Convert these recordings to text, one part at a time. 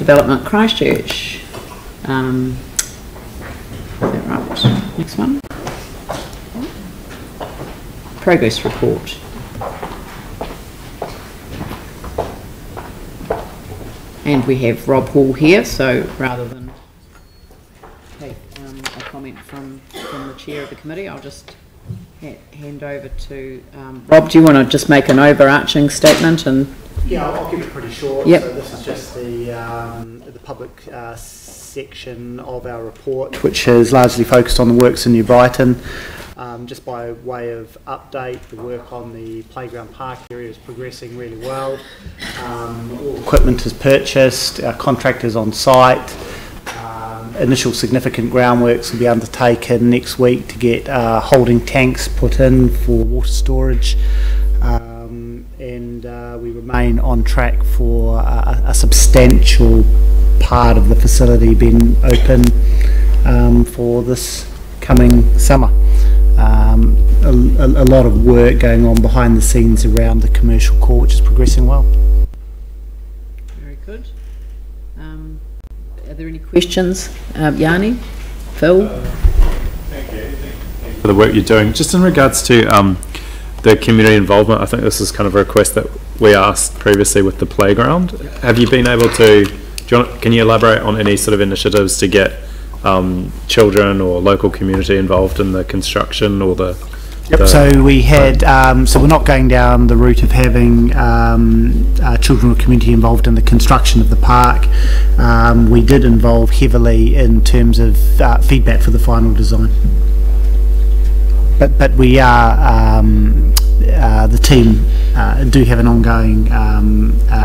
Development Christchurch. Is that right? Next one. Progress report. And we have Rob Hall here, so rather than take a comment from the chair of the committee, I'll just hand over to Rob. Do you want to just make an overarching statement? And yeah, I'll keep it pretty short. Yep. So this is just the public section of our report, which is largely focused on the works in New Brighton. Just by way of update, the work on the playground park area is progressing really well. All equipment is purchased, our contractors on site. Initial significant groundworks will be undertaken next week to get holding tanks put in for water storage, and we remain on track for a substantial part of the facility being open for this coming summer. A lot of work going on behind the scenes around the commercial core, which is progressing well. Very good. Are there any questions? Yanni? Phil? Thank you for the work you're doing. Just in regards to the community involvement, I think this is kind of a request that we asked previously with the playground. Have you been able to, can you elaborate on any sort of initiatives to get children or local community involved in the construction or the... Yep. So we had, so we're not going down the route of having children or community involved in the construction of the park. We did involve heavily in terms of feedback for the final design. But we are, the team do have an ongoing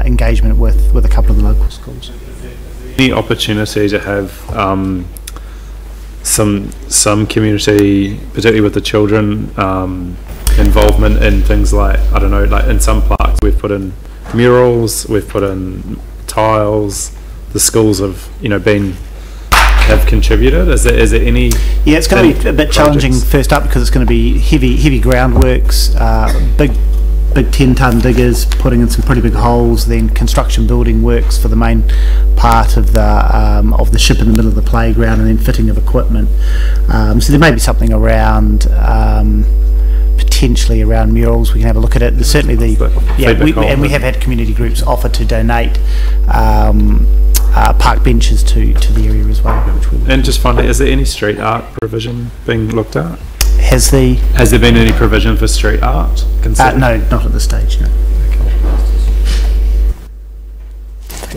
engagement with a couple of the local schools. Any opportunity to have some community, particularly with the children, involvement in things like, I don't know, like in some parks we've put in murals, we've put in tiles, the schools have, you know, have contributed. Is there any... Yeah, it's going to be a bit challenging first up because it's going to be heavy groundworks, big 10-ton diggers putting in some pretty big holes, then construction building works for the main part of the ship in the middle of the playground, and then fitting of equipment. So there may be something around, potentially around murals. We can have a look at it. There's certainly we have had community groups offer to donate park benches to the area as well. And just finally, is there any street art provision being looked at? Has there been any provision for street art? No, not at this stage, no.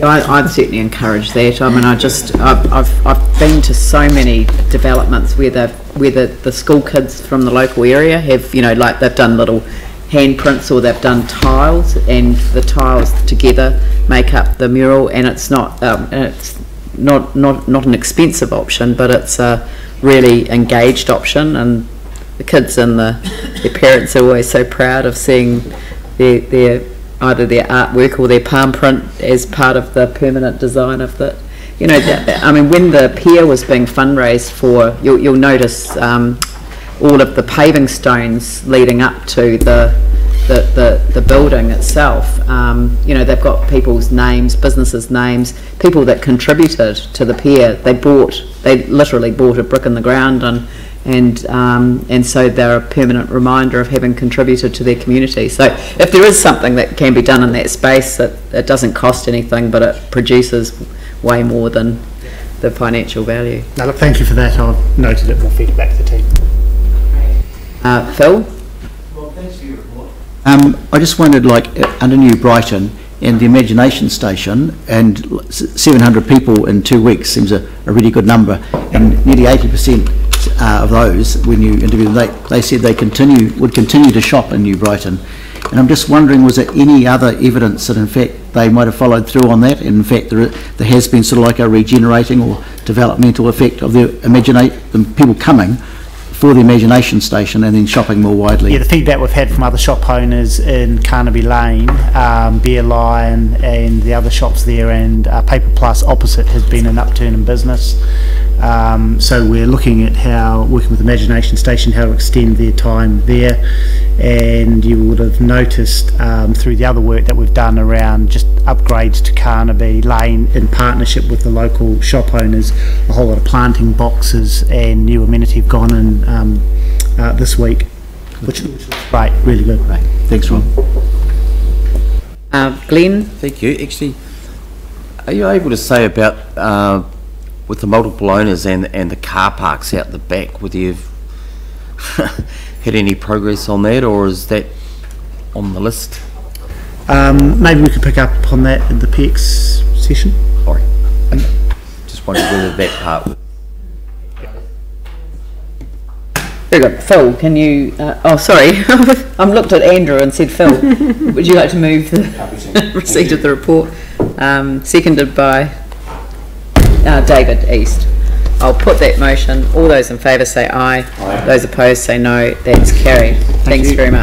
I'd certainly encourage that. I mean, I've been to so many developments where the school kids from the local area have, you know, like they've done little handprints or they've done tiles, and the tiles together make up the mural, and it's not an expensive option, but it's a really engaged option, and the kids and their parents are always so proud of seeing their either their artwork or their palm print as part of the permanent design of the, you know, I mean, when the pier was being fundraised for, you'll notice all of the paving stones leading up to the building itself. You know, they've got people's names, businesses' names, people that contributed to the pier. They literally bought a brick in the ground, and so they're a permanent reminder of having contributed to their community. So if there is something that can be done in that space, that it doesn't cost anything, but it produces way more than the financial value. No, look, thank you for that. I've noted it and I'll feed it back to the team. Phil? Well, thanks for your report. I just wondered, like, under New Brighton and the Imagination Station, and 700 people in 2 weeks seems a really good number, and nearly 80% of those, when you interviewed them, they said they would continue to shop in New Brighton. And I'm just wondering, was there any other evidence that in fact they might have followed through on that, and in fact there has been sort of like a regenerating or developmental effect of the people coming for the Imagination Station and then shopping more widely? Yeah, the feedback we've had from other shop owners in Carnaby Lane, Bear Lion and the other shops there, and Paper Plus opposite has been an upturn in business. So we're looking at how, working with Imagination Station, how to extend their time there. And you would have noticed through the other work that we've done around just upgrades to Carnaby Lane in partnership with the local shop owners, a whole lot of planting boxes and new amenity have gone in this week, which looks great, really good. Right. Thanks, Ron. Glenn? Thank you. Actually, are you able to say about with the multiple owners and the car parks out the back, whether you've had any progress on that, or is that on the list? Maybe we could pick up on that in the PX session. Sorry. Just wondered whether that part. Very good. Phil, can you... oh, sorry. I looked at Andrew and said, Phil, would you like to move the receipt of the report? Seconded by David East. I'll put that motion. All those in favour say aye. Aye. Those opposed say no. That's carried. Thanks very much.